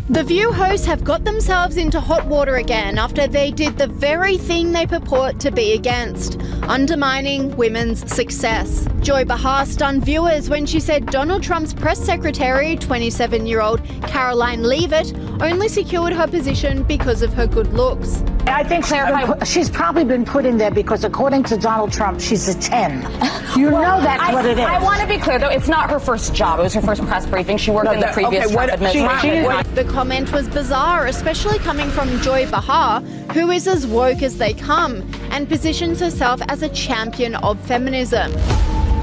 The View hosts have got themselves into hot water again after they did the very thing they purport to be against, undermining women's success. Joy Behar stunned viewers when she said Donald Trump's press secretary, 27-year-old Karoline Leavitt, only secured her position because of her good looks. I think she's probably been put in there because, according to Donald Trump, she's a 10. You know that's what it is. I want to be clear, though, it's not her first job. It was her first press briefing. She worked in the previous Trump administration. The comment was bizarre, especially coming from Joy Behar, who is as woke as they come and positions herself as a champion of feminism.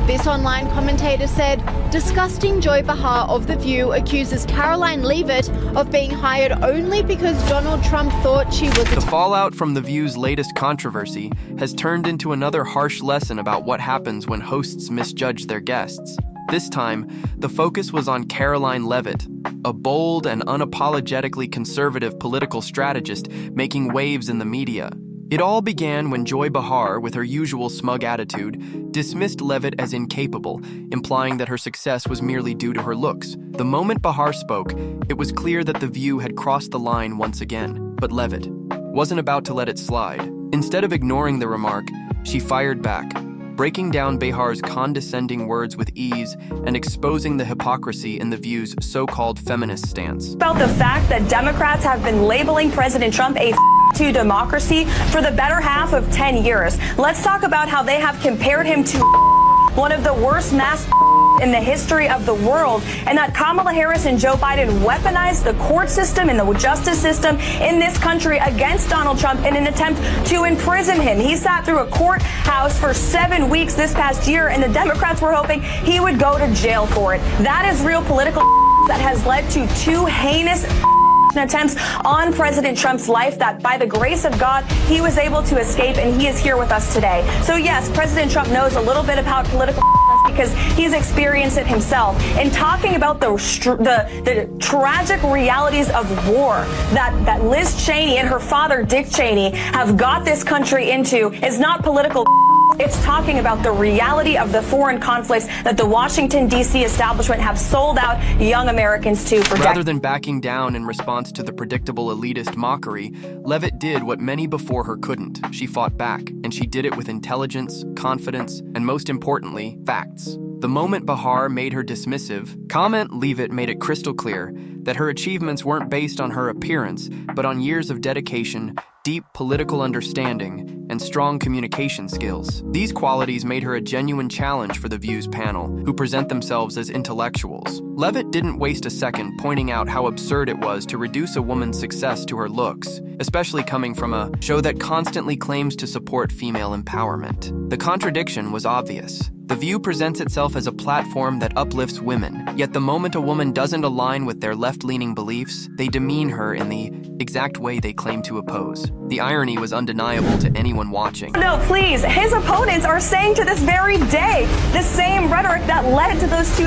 This online commentator said, disgusting Joy Behar of The View accuses Karoline Leavitt of being hired only because Donald Trump thought she was a... The fallout from The View's latest controversy has turned into another harsh lesson about what happens when hosts misjudge their guests. This time, the focus was on Karoline Leavitt, a bold and unapologetically conservative political strategist making waves in the media. It all began when Joy Behar, with her usual smug attitude, dismissed Leavitt as incapable, implying that her success was merely due to her looks. The moment Behar spoke, it was clear that The View had crossed the line once again, but Leavitt wasn't about to let it slide. Instead of ignoring the remark, she fired back, breaking down Behar's condescending words with ease and exposing the hypocrisy in The View's so-called feminist stance. About the fact that Democrats have been labeling President Trump a to democracy for the better half of 10 years. Let's talk about how they have compared him to one of the worst mass in the history of the world, and that Kamala Harris and Joe Biden weaponized the court system and the justice system in this country against Donald Trump in an attempt to imprison him. He sat through a courthouse for 7 weeks this past year, and the Democrats were hoping he would go to jail for it. That is real political that has led to two heinous attempts on President Trump's life that, by the grace of God, he was able to escape, and he is here with us today. So yes, President Trump knows a little bit about political because he's experienced it himself. And talking about the tragic realities of war that Liz Cheney and her father, Dick Cheney, have got this country into is not political. It's talking about the reality of the foreign conflicts that the Washington, D.C. establishment have sold out young Americans to for decades. Rather than backing down in response to the predictable elitist mockery, Leavitt did what many before her couldn't. She fought back, and she did it with intelligence, confidence, and most importantly, facts. The moment Behar made her dismissive, Leavitt made it crystal clear that her achievements weren't based on her appearance, but on years of dedication, deep political understanding, and strong communication skills. These qualities made her a genuine challenge for The View's panel, who present themselves as intellectuals. Leavitt didn't waste a second pointing out how absurd it was to reduce a woman's success to her looks, especially coming from a show that constantly claims to support female empowerment. The contradiction was obvious. The View presents itself as a platform that uplifts women, yet the moment a woman doesn't align with their left-leaning beliefs, they demean her in the exact way they claim to oppose. The irony was undeniable to anyone watching. No, please, his opponents are saying to this very day the same rhetoric that led to those two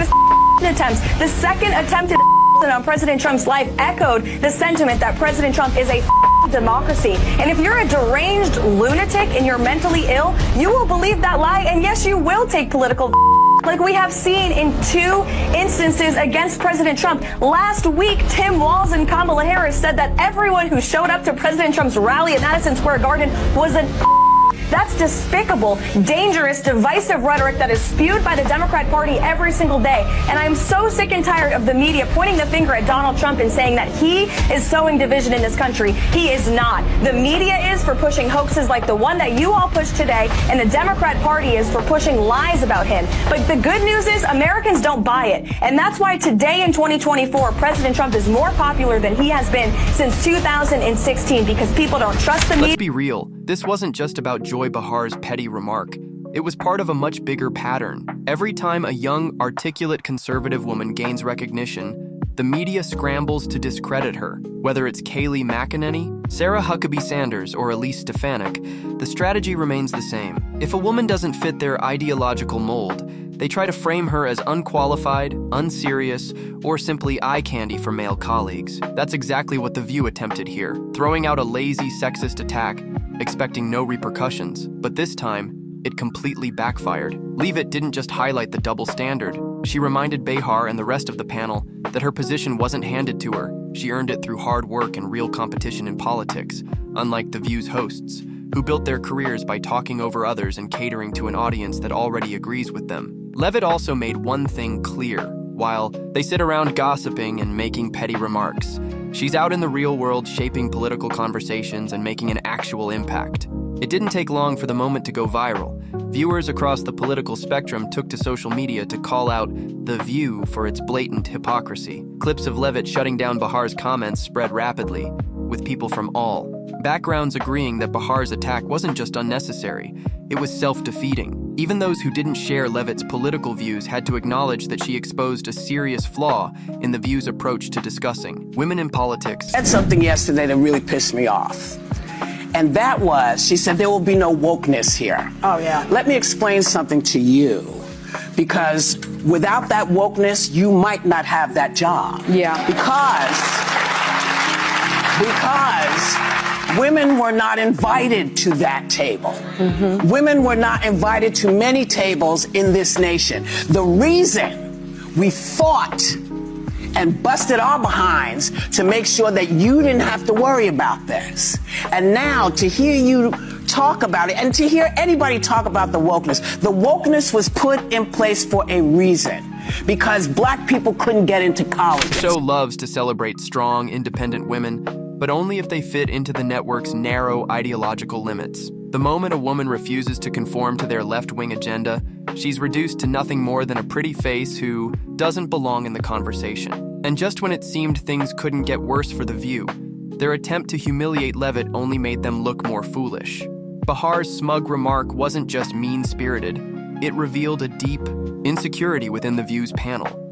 attempts. The second attempted on President Trump's life echoed the sentiment that President Trump is a democracy. And if you're a deranged lunatic and you're mentally ill, you will believe that lie, and yes, you will take political like we have seen in two instances against President Trump. Last week, Tim Walz and Kamala Harris said that everyone who showed up to President Trump's rally at Madison Square Garden was an That's despicable, dangerous, divisive rhetoric that is spewed by the Democrat Party every single day. And I'm so sick and tired of the media pointing the finger at Donald Trump and saying that he is sowing division in this country. He is not. The media is for pushing hoaxes like the one that you all pushed today, and the Democrat Party is for pushing lies about him. But the good news is Americans don't buy it. And that's why today in 2024, President Trump is more popular than he has been since 2016, because people don't trust the media. Let's be real. This wasn't just about Joy Behar's petty remark. It was part of a much bigger pattern. Every time a young, articulate conservative woman gains recognition, the media scrambles to discredit her. Whether it's Kayleigh McEnany, Sarah Huckabee Sanders, or Elise Stefanik, the strategy remains the same. If a woman doesn't fit their ideological mold, they try to frame her as unqualified, unserious, or simply eye candy for male colleagues. That's exactly what The View attempted here, throwing out a lazy, sexist attack, expecting no repercussions. But this time, it completely backfired. Leavitt didn't just highlight the double standard. She reminded Behar and the rest of the panel that her position wasn't handed to her. She earned it through hard work and real competition in politics, unlike The View's hosts, who built their careers by talking over others and catering to an audience that already agrees with them. Leavitt also made one thing clear. While they sit around gossiping and making petty remarks, she's out in the real world shaping political conversations and making an actual impact. It didn't take long for the moment to go viral. Viewers across the political spectrum took to social media to call out The View for its blatant hypocrisy. Clips of Leavitt shutting down Behar's comments spread rapidly, with people from all backgrounds agreeing that Behar's attack wasn't just unnecessary, it was self-defeating. Even those who didn't share Leavitt's political views had to acknowledge that she exposed a serious flaw in The View's approach to discussing women in politics. I said something yesterday that really pissed me off. And that was, she said, there will be no wokeness here. Oh, yeah. Let me explain something to you. Because without that wokeness, you might not have that job. Yeah. Because women were not invited to that table. Mm-hmm. Women were not invited to many tables in this nation. The reason we fought and busted our behinds to make sure that you didn't have to worry about this. And now to hear you talk about it and to hear anybody talk about the wokeness was put in place for a reason. Because black people couldn't get into college. The show loves to celebrate strong, independent women, but only if they fit into the network's narrow ideological limits. The moment a woman refuses to conform to their left-wing agenda, she's reduced to nothing more than a pretty face who doesn't belong in the conversation. And just when it seemed things couldn't get worse for The View, their attempt to humiliate Leavitt only made them look more foolish. Behar's smug remark wasn't just mean-spirited, it revealed a deep insecurity within The View's panel.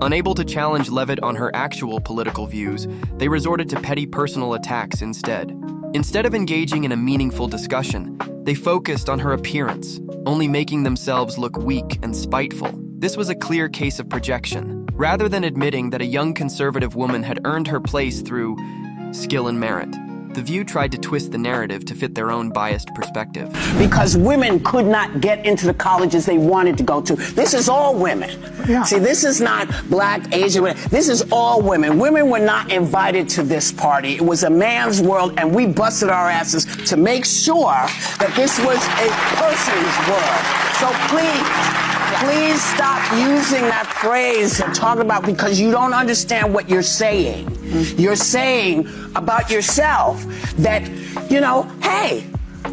Unable to challenge Leavitt on her actual political views, they resorted to petty personal attacks instead. Instead of engaging in a meaningful discussion, they focused on her appearance, only making themselves look weak and spiteful. This was a clear case of projection. Rather than admitting that a young conservative woman had earned her place through skill and merit, The View tried to twist the narrative to fit their own biased perspective. Because women could not get into the colleges they wanted to go to. This is all women. Yeah. See, this is not black, Asian, this is all women. Women were not invited to this party. It was a man's world, and we busted our asses to make sure that this was a person's world. So please stop using that phrase and talk about, because you don't understand what you're saying. Mm-hmm. You're saying about yourself that, you know, hey,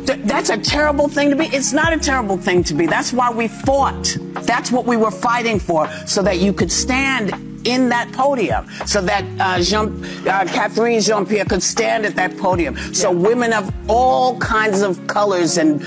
that's a terrible thing to be. It's not a terrible thing to be. That's why we fought. That's what we were fighting for, so that you could stand in that podium, so that Catherine Jean-Pierre could stand at that podium. So women of all kinds of colors and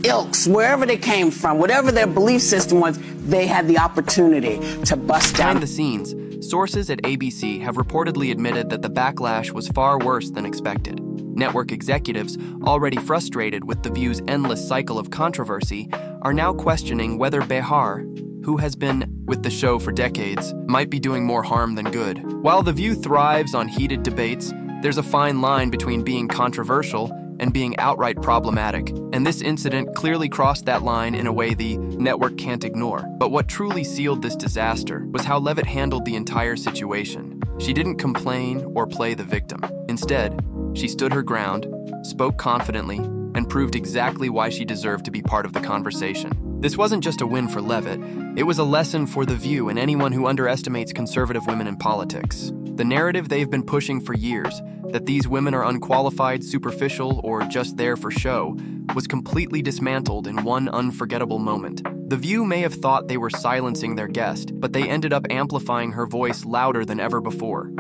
ilks, wherever they came from, whatever their belief system was, they had the opportunity to bust down. Behind the scenes, sources at ABC have reportedly admitted that the backlash was far worse than expected. Network executives, already frustrated with The View's endless cycle of controversy, are now questioning whether Behar, who has been with the show for decades, might be doing more harm than good. While The View thrives on heated debates, there's a fine line between being controversial and being outright problematic, and this incident clearly crossed that line in a way the network can't ignore. But what truly sealed this disaster was how Leavitt handled the entire situation. She didn't complain or play the victim. Instead, she stood her ground, spoke confidently, and proved exactly why she deserved to be part of the conversation. This wasn't just a win for Leavitt, it was a lesson for The View and anyone who underestimates conservative women in politics. The narrative they've been pushing for years, that these women are unqualified, superficial, or just there for show, was completely dismantled in one unforgettable moment. The View may have thought they were silencing their guest, but they ended up amplifying her voice louder than ever before.